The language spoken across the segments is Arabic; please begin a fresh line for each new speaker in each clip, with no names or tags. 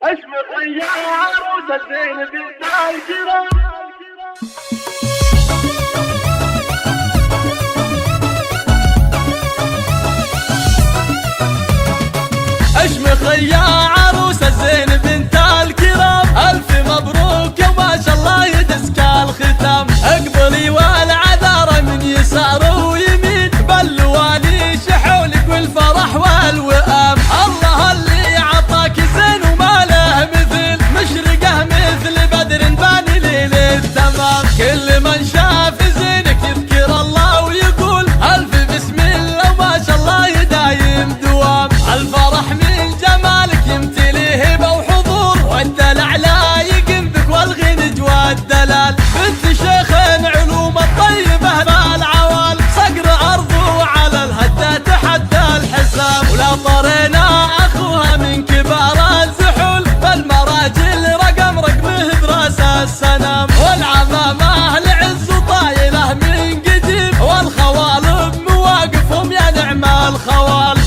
اشمط يا عروس الزين بنت الكرام.
اشمخ يا عروس الزين بنت الكرام، الف مبروك وما شاء الله يدسك الختام. اقبلي والعذارى من يسار ويمين، بالوالي شحولك والفرح والوئام. الله اللي عطاك زين وما له مثل، مشرقه مثل بدر باني ليل التمام. كل من شاف زينك يذكر الله ويقول الف بسم الله وما شاء الله يدايم دوام. الفرح من جمالك يمتلي هبه وحضور، والدلع لا يقم بك والغنج والدلال. بنت شيخ علوم الطيبه بالعوال، صقر ارضه على الهدى تحدى الحساب. ولا طرينا اخوها من كبار الزحول، فالمراجل رقمه براس السنام. والعمامه لعز طايله من قديم، والخوال بمواقفهم يا نعم الخوال.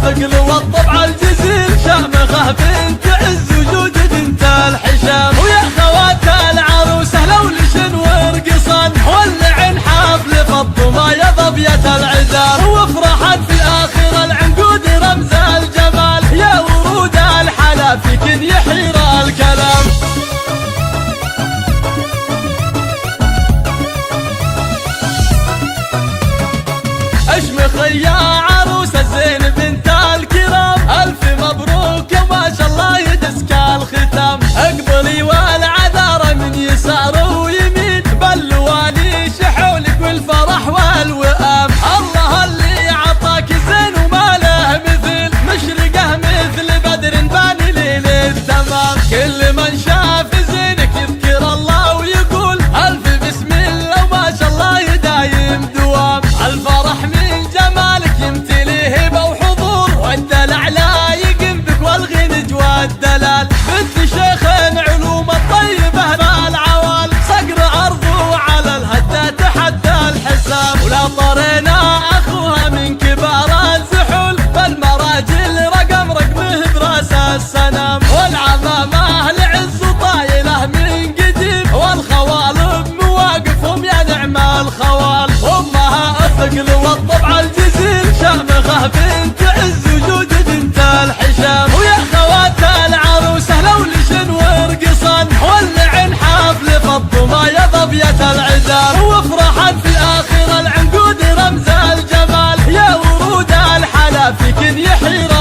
الثقل والطبع الجزيل، شامخه بنت عز وجود بنت الحشام. ويا خوات العروسه لو لشن ورقصن، ولعن حفل فالضما يا ظبية العذاب. وافرحت في اخر العنقود رمز الجمال، يا ورود الحلا فيكن يحير الكلام. اشمخ يا عروس الزين بنت الكرام، الف مبروك وما شاء الله يدسك الختام. اقبلي والعذارى من يسار ويمين، بالوالي شحولك والفرح والوئام. الله اللي عطاك زين وما له مثل، مشرقه مثل بدر باني ليل التمام. كل من شاف زينك يذكر الله ويقول الف بسم الله وما شاء الله يدايم دوام. الفرح من جمالك يمتلي هبه وحضور، والدلع لا يقم بك والغنج والدلال. بنت شيخ علوم الطيبه بالعوال، صقر ارضه على الهدى تحدى الحساب. ولا طرينا اخوها من كبار الزحول، فالمراجل رقمه براس السنام. والعمامه لعز طايله من قديم، والخوال بمواقفهم يا نعم الخوال. امها الثقل والطبع الجزيل، شامخه بنت عز وجود بنت الحشام. ويا خوات العروسه لو لشن ورقصن، ولعن حفل فالضما يا ظبية العذاب. وافرحت في اخر العنقود رمز الجمال، يا ورود الحلا فيكن يحير